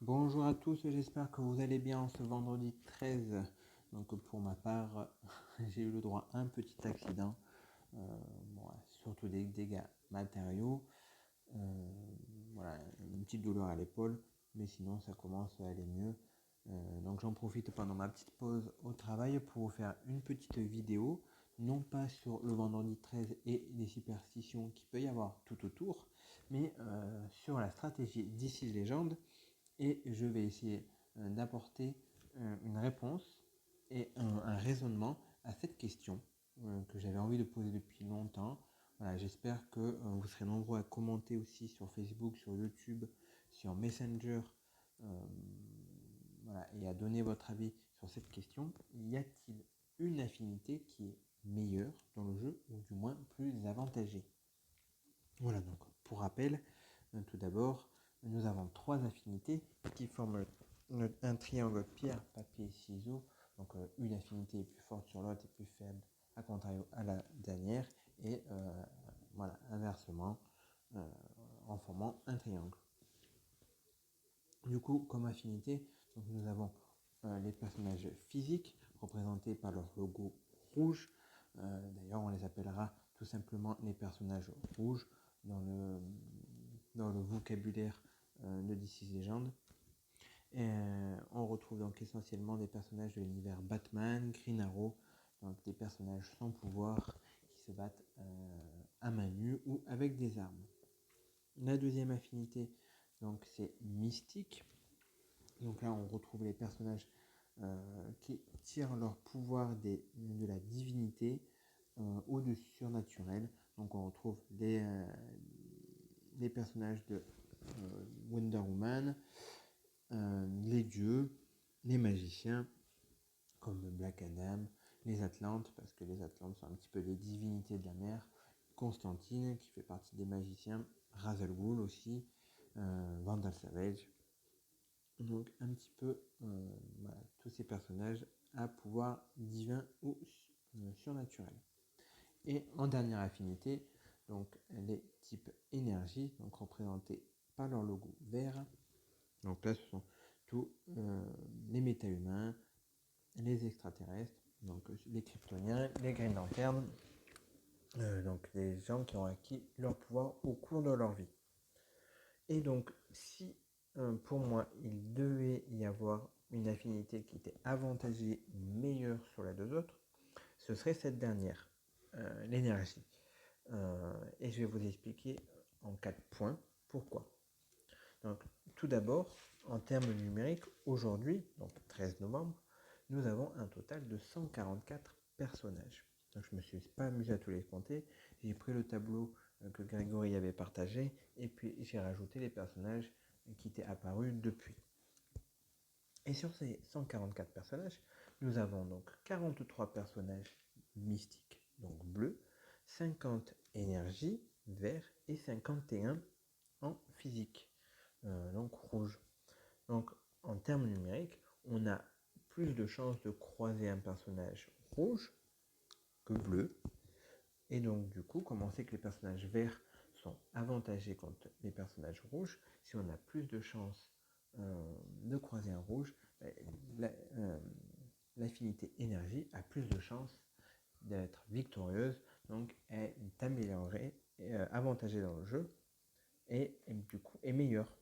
Bonjour à tous, j'espère que vous allez bien ce vendredi 13. Donc pour ma part, j'ai eu le droit à un petit accident, surtout des dégâts matériaux. Voilà, une petite douleur à l'épaule, mais sinon ça commence à aller mieux. Donc j'en profite pendant ma petite pause au travail pour vous faire une petite vidéo, non pas sur le vendredi 13 et les superstitions qu'il peut y avoir tout autour, mais sur la stratégie DC Legend. Et je vais essayer d'apporter une réponse et un raisonnement à cette question que j'avais envie de poser depuis longtemps. Voilà, j'espère que vous serez nombreux à commenter aussi sur Facebook, sur YouTube, sur Messenger, euh, voilà, et à donner votre avis sur cette question. Y a-t-il une affinité qui est meilleure dans le jeu, ou du moins plus avantagée? Voilà, donc pour rappel, tout d'abord, nous avons trois affinités qui forment un triangle pierre, papier, ciseaux. Donc une affinité est plus forte sur l'autre et plus faible à contrario à la dernière. Et voilà, inversement, euh, en formant un triangle. Du coup, comme affinité, donc nous avons les personnages physiques représentés par leur logo rouge. D'ailleurs, on les appellera tout simplement les personnages rouges dans le vocabulaire de DC's Legends. On retrouve donc essentiellement des personnages de l'univers Batman, Green Arrow, donc des personnages sans pouvoir qui se battent à main nue ou avec des armes. La deuxième affinité, donc c'est mystique. Donc là, on retrouve les personnages qui tirent leur pouvoir de la divinité ou du surnaturel. Donc on retrouve les personnages de Wonder Woman, les dieux, les magiciens, comme Black Adam, les Atlantes, parce que les Atlantes sont un petit peu les divinités de la mer, Constantine, qui fait partie des magiciens, Ra's al Ghul aussi, Vandal Savage. Donc un petit peu voilà, tous ces personnages à pouvoir divin ou surnaturel. Et en dernière affinité, donc les types énergie, donc représentés par leur logo vert. Donc là, ce sont tous les méta-humains, les extraterrestres, donc les kryptoniens, les Green Lanterns, donc les gens qui ont acquis leur pouvoir au cours de leur vie. Et donc, si pour moi, il devait y avoir une affinité qui était avantagée, meilleure sur les deux autres, ce serait cette dernière, l'énergie. Et je vais vous expliquer en 4 points pourquoi. Donc, tout d'abord, en termes numériques, aujourd'hui, donc 13 novembre, nous avons un total de 144 personnages. Donc, je ne me suis pas amusé à tous les compter. J'ai pris le tableau que Grégory avait partagé et puis j'ai rajouté les personnages qui étaient apparus depuis. Et sur ces 144 personnages, nous avons donc 43 personnages mystiques, donc bleus, 50 énergie, vert, et 51 en physique, donc rouge. Donc en termes numériques, on a plus de chances de croiser un personnage rouge que bleu. Et donc du coup, comme on sait que les personnages verts sont avantagés contre les personnages rouges, si on a plus de chances de croiser un rouge, l'affinité énergie a plus de chances d'être victorieuse, donc est améliorée, avantagée dans le jeu, et du coup est meilleure.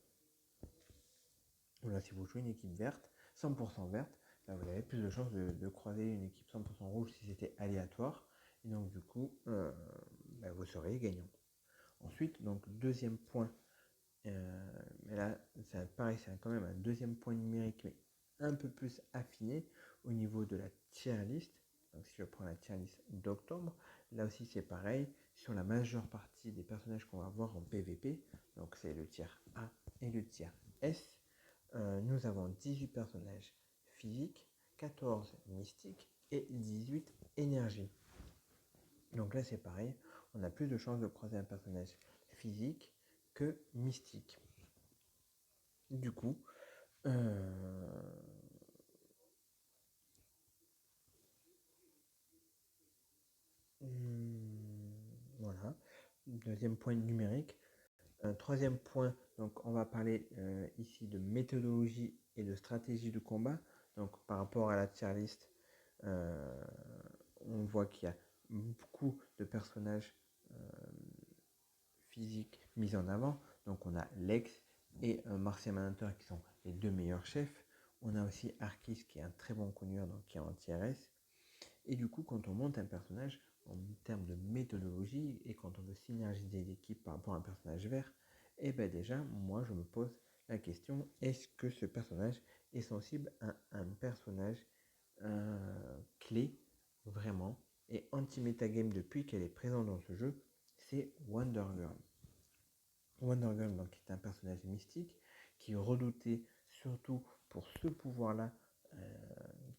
Voilà, si vous jouez une équipe verte, 100% verte, là, vous avez plus de chances de croiser une équipe 100% rouge si c'était aléatoire, et donc du coup, vous serez gagnant. Ensuite, donc deuxième point, mais là, ça pareil, c'est quand même un deuxième point numérique, mais un peu plus affiné au niveau de la tier list. Donc si je prends la tier list d'octobre, là aussi c'est pareil, sur la majeure partie des personnages qu'on va voir en PVP, donc c'est le tier A et le tier S, nous avons 18 personnages physiques, 14 mystiques et 18 énergies. Donc là c'est pareil, on a plus de chances de croiser un personnage physique que mystique. Du coup, voilà, deuxième point numérique. Troisième point Donc on va parler ici de méthodologie et de stratégie de combat. Donc par rapport à la tier list, on voit qu'il y a beaucoup de personnages physiques mis en avant. Donc on a Lex et Martian Manhunter qui sont les deux meilleurs chefs. On a aussi Arquis qui est un très bon connueur, donc qui est en tier S. Et du coup, quand on monte un personnage en termes de méthodologie et quand on veut synergiser l'équipe par rapport à un personnage vert, et bien déjà, moi je me pose la question, est-ce que ce personnage est sensible à un personnage clé vraiment et anti-metagame depuis qu'elle est présente dans ce jeu, c'est Wonder Girl. Wonder Girl donc, est un personnage mystique qui est redouté surtout pour ce pouvoir-là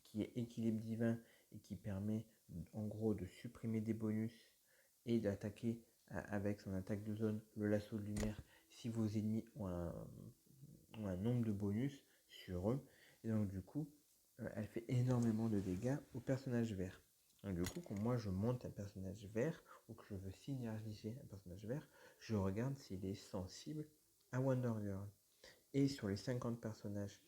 qui est équilibre divin et qui permet en gros de supprimer des bonus et d'attaquer avec son attaque de zone le lasso de lumière si vos ennemis ont un nombre de bonus sur eux. Et donc du coup, elle fait énormément de dégâts au personnage vert. Donc du coup, quand moi je monte un personnage vert ou que je veux synergiser un personnage vert, je regarde s'il est sensible à Wonder Girl. Et sur les 50 personnages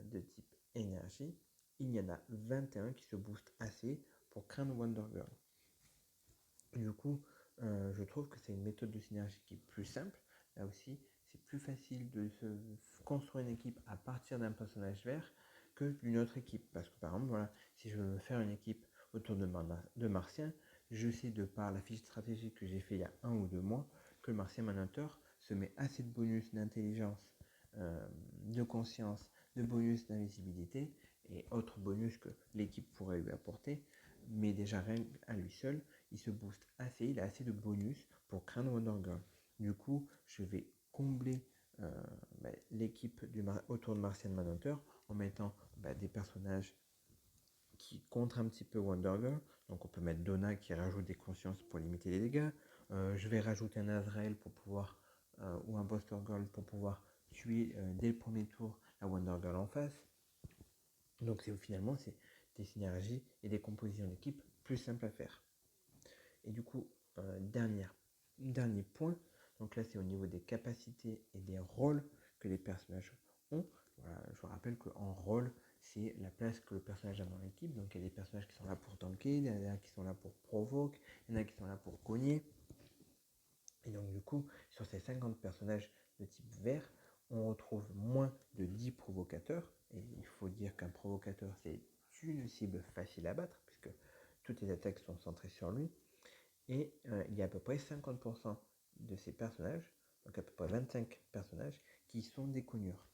de type énergie, il y en a 21 qui se boostent assez pour craindre Wonder Girl. Du coup, je trouve que c'est une méthode de synergie qui est plus simple. Là aussi, c'est plus facile de se construire une équipe à partir d'un personnage vert que d'une autre équipe. Parce que par exemple, voilà, si je veux faire une équipe autour de Martien, je sais de par la fiche stratégique que j'ai fait il y a 1 ou 2 mois que le Martien Manhunter se met assez de bonus d'intelligence, de conscience, de bonus d'invisibilité et autres bonus que l'équipe pourrait lui apporter. Mais déjà, rien à lui seul, il se booste assez, il a assez de bonus pour craindre Wonder Girl. Du coup, je vais combler l'équipe autour de Martian Manhunter en mettant des personnages qui contre un petit peu Wonder Girl. Donc on peut mettre Donna qui rajoute des consciences pour limiter les dégâts. Je vais rajouter un Azrael pour pouvoir, ou un Buster Girl pour pouvoir tuer dès le premier tour la Wonder Girl en face. Donc finalement c'est des synergies et des compositions d'équipe plus simples à faire. Et du coup, dernier point, donc là c'est au niveau des capacités et des rôles que les personnages ont. Voilà, je vous rappelle qu'en rôle, c'est la place que le personnage a dans l'équipe. Donc il y a des personnages qui sont là pour tanker, il y en a qui sont là pour provoquer, il y en a qui sont là pour cogner. Et donc du coup, sur ces 50 personnages de type vert, on retrouve moins de 10 provocateurs. Et il faut dire qu'un provocateur, c'est une cible facile à battre, puisque toutes les attaques sont centrées sur lui. Et il y a à peu près 50% de ces personnages, donc à peu près 25 personnages, qui sont des cogneurs.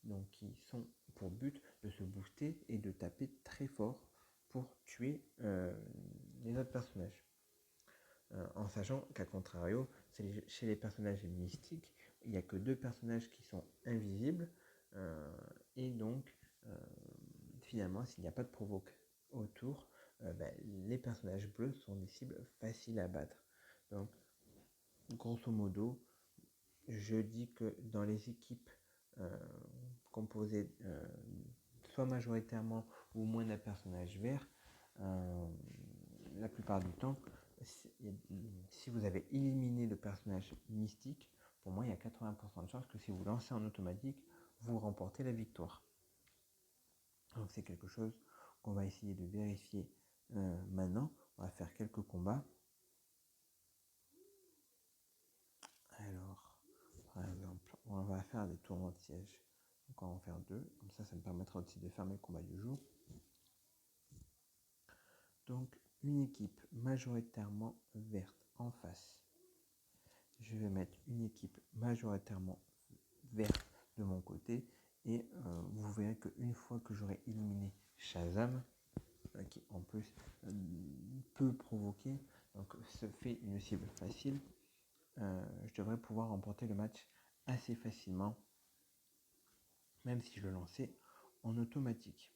Donc qui sont pour but de se booster et de taper très fort pour tuer les autres personnages. En sachant qu'à contrario, chez les personnages mystiques, il n'y a que 2 personnages qui sont invisibles. Et donc, finalement, s'il n'y a pas de provoque autour, les personnages bleus sont des cibles faciles à battre. Donc, grosso modo, je dis que dans les équipes composées soit majoritairement ou moins d'un personnage vert, la plupart du temps, si vous avez éliminé le personnage mystique, pour moi il y a 80% de chances que si vous lancez en automatique, vous remportez la victoire. Donc c'est quelque chose qu'on va essayer de vérifier maintenant. On va faire quelques combats. Alors, par exemple, on va faire des tournois de siège. Donc on va en faire 2. Comme ça, ça me permettra aussi de faire mes combats du jour. Donc une équipe majoritairement verte en face. Je vais mettre une équipe majoritairement verte de mon côté. Et vous verrez qu'une fois que j'aurai éliminé Shazam, qui en plus peut provoquer, donc se fait une cible facile, je devrais pouvoir remporter le match assez facilement, même si je le lançais en automatique.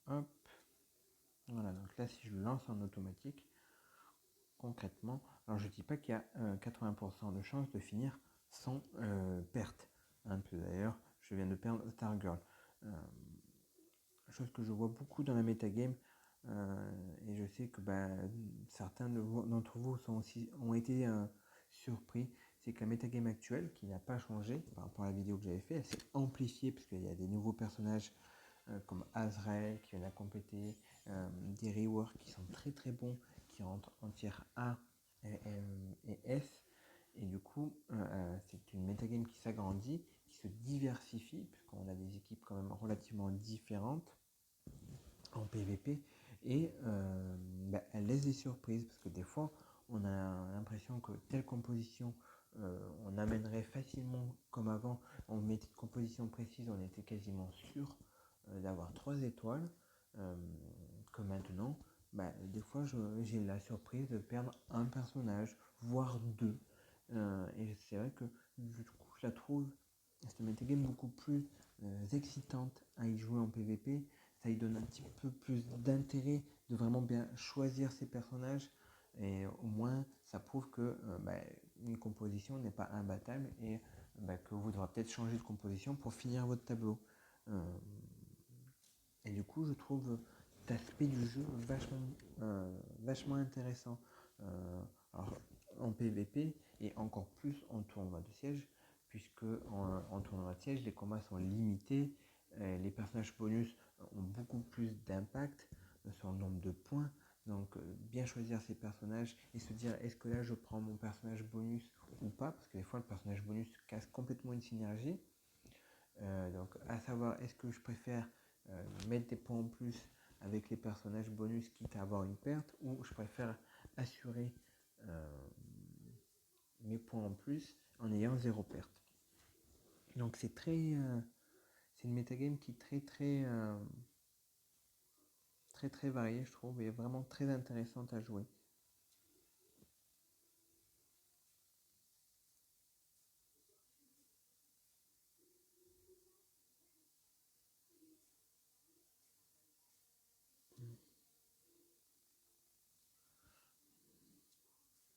Hop, Voilà, donc là, si je le lance en automatique, concrètement, alors je ne dis pas qu'il y a 80% de chances de finir sans perte. Hein, d'ailleurs, je viens de perdre Stargirl. Chose que je vois beaucoup dans la metagame, et je sais que certains d'entre vous ont été surpris, c'est que la metagame actuelle, qui n'a pas changé par rapport à la vidéo que j'avais fait, elle s'est amplifiée parce qu'il y a des nouveaux personnages comme Azrael qui viennent à compléter, des reworks qui sont très très bons, qui rentrent en tiers A et S. Et du coup, c'est une metagame qui s'agrandit, qui se diversifie, puisqu'on a des équipes quand même relativement différentes en PVP. Et elle laisse des surprises, parce que des fois, on a l'impression que telle composition, on amènerait facilement comme avant, on mettait une composition précise, on était quasiment sûr d'avoir 3 étoiles, que maintenant, des fois j'ai la surprise de perdre un personnage, voire deux. Et c'est vrai que du coup, je la trouve, cette metagame, beaucoup plus excitante à y jouer en PVP. Ça lui donne un petit peu plus d'intérêt de vraiment bien choisir ses personnages. Et au moins, ça prouve que une composition n'est pas imbattable et que vous devrez peut-être changer de composition pour finir votre tableau. Et du coup, je trouve cet aspect du jeu vachement intéressant. Alors, en PVP et encore plus en tournoi de siège, puisque en tournoi de siège, les combats sont limités, les personnages bonus ont beaucoup plus d'impact sur le nombre de points. Donc, bien choisir ses personnages et se dire est-ce que là je prends mon personnage bonus ou pas, parce que des fois le personnage bonus casse complètement une synergie. Donc, à savoir, est-ce que je préfère mettre des points en plus avec les personnages bonus quitte à avoir une perte, ou je préfère assurer mes points en plus en ayant 0 perte. Donc c'est c'est une metagame qui est très variée, je trouve, et vraiment très intéressante à jouer.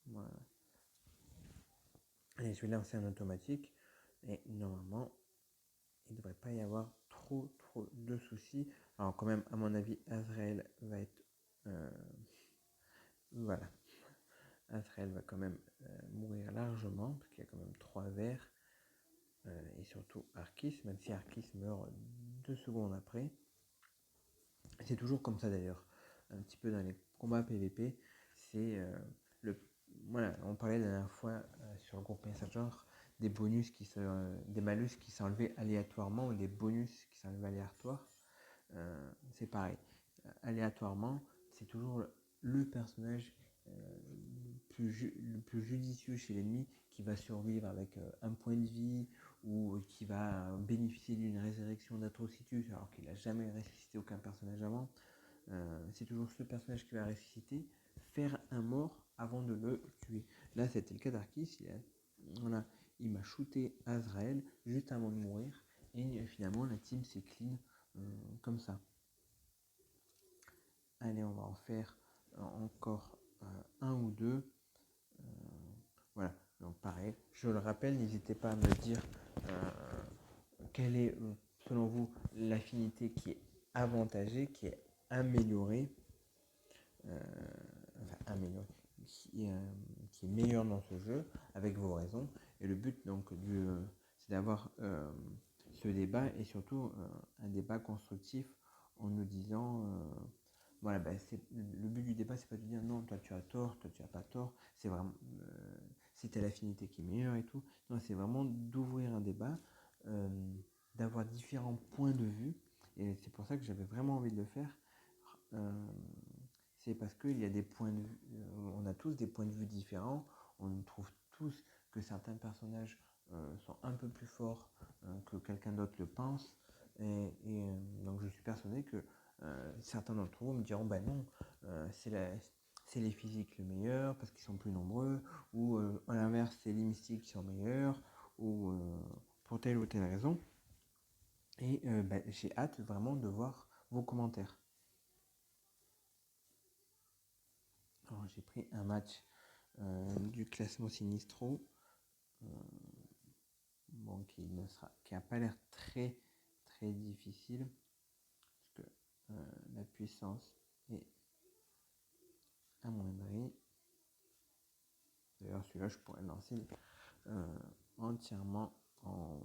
Voilà. Allez, je vais lancer en automatique et normalement il ne devrait pas y avoir trop de soucis. Alors quand même, à mon avis, Azrael va être voilà. Azrael va quand même mourir largement, parce qu'il y a quand même 3 verts. Et surtout Arquis, même si Arquis meurt 2 secondes après. C'est toujours comme ça d'ailleurs, un petit peu dans les combats PVP. C'est le. Voilà, on parlait la dernière fois sur le groupe Messenger des bonus des malus qui sont enlevés aléatoirement ou des bonus qui sont enlevés aléatoires. C'est pareil. Aléatoirement, c'est toujours le personnage le plus judicieux chez l'ennemi qui va survivre avec un point de vie ou qui va bénéficier d'une résurrection d'Atrocitus alors qu'il n'a jamais ressuscité aucun personnage avant. C'est toujours ce personnage qui va ressusciter, faire un mort avant de le tuer. Là, c'était le cas d'Arquis. Il m'a shooté Azrael juste avant de mourir et finalement la team s'est clean comme ça. Allez, on va en faire encore un ou deux. Voilà, donc pareil, je le rappelle, n'hésitez pas à me dire quelle est, selon vous, l'affinité qui est avantagée, qui est améliorée, qui est meilleure dans ce jeu, avec vos raisons. Et le but, donc, c'est d'avoir ce débat et surtout un débat constructif en nous disant voilà, le but du débat, c'est pas de dire non, toi tu as tort, toi tu as pas tort, c'est vraiment c'est telle affinité qui est meilleure et tout. Non, c'est vraiment d'ouvrir un débat, d'avoir différents points de vue, et c'est pour ça que j'avais vraiment envie de le faire. C'est parce qu'il y a des points de vue, on a tous des points de vue différents, on trouve tous que certains personnages sont un peu plus forts que quelqu'un d'autre le pense, et donc je suis persuadé que certains d'entre vous me diront non, c'est les physiques le meilleur parce qu'ils sont plus nombreux, ou à l'inverse c'est les mystiques qui sont meilleurs, ou pour telle ou telle raison. Et j'ai hâte vraiment de voir vos commentaires. Alors j'ai pris un match du classement Sinistro, bon, qui n'a pas l'air très très difficile, parce que la puissance est amoindrie. D'ailleurs celui-là je pourrais le lancer entièrement en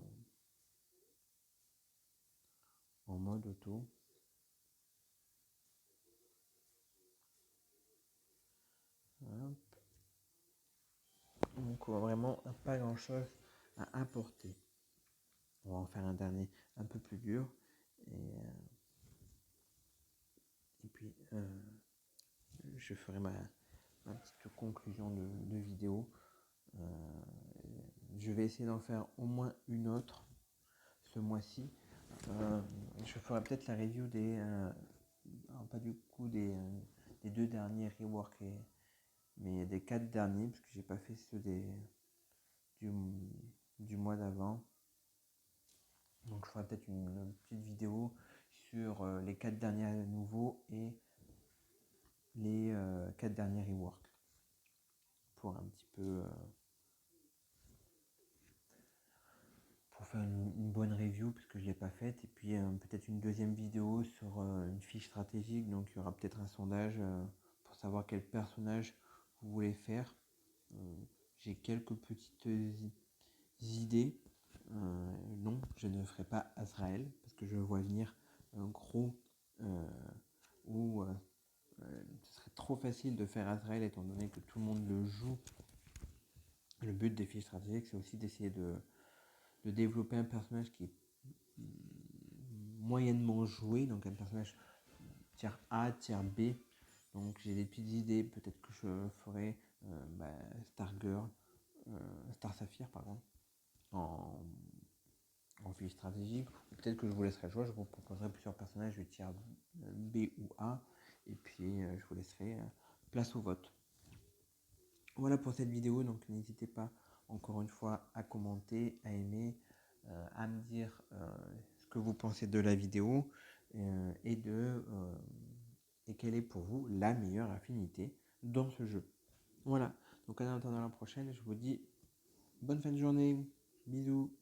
mode auto. Hop. Donc vraiment pas grand chose à apporter. On va en faire un dernier un peu plus dur. Et puis je ferai ma petite conclusion de vidéo. Je vais essayer d'en faire au moins une autre ce mois-ci. Je ferai peut-être la review pas du coup des 2 derniers rework, mais des 4 derniers, parce que j'ai pas fait ceux du mois d'avant. Donc je ferai peut-être une petite vidéo sur les 4 derniers nouveaux et les 4 derniers rework, pour un petit peu pour faire une bonne review, parce que je ne l'ai pas faite. Et puis peut-être une deuxième vidéo sur une fiche stratégique. Donc il y aura peut-être un sondage pour savoir quel personnage vous voulez faire. J'ai quelques petites idées. Non, je ne ferai pas Azrael, parce que je vois venir un gros où ce serait trop facile de faire Azrael, étant donné que tout le monde le joue. Le but des fiches stratégiques, c'est aussi d'essayer de développer un personnage qui est moyennement joué, donc un personnage tiers A, tiers B. Donc j'ai des petites idées, peut-être que je ferai Stargirl, Star Sapphire pardon, en fiche stratégique, ou peut-être que je vous laisserai le choix, je vous proposerai plusieurs personnages du tiers B ou A, et puis je vous laisserai place au vote. Voilà pour cette vidéo, donc n'hésitez pas encore une fois à commenter, à aimer, à me dire ce que vous pensez de la vidéo et quelle est pour vous la meilleure affinité dans ce jeu. Voilà, donc en attendant la prochaine, je vous dis bonne fin de journée, bisous.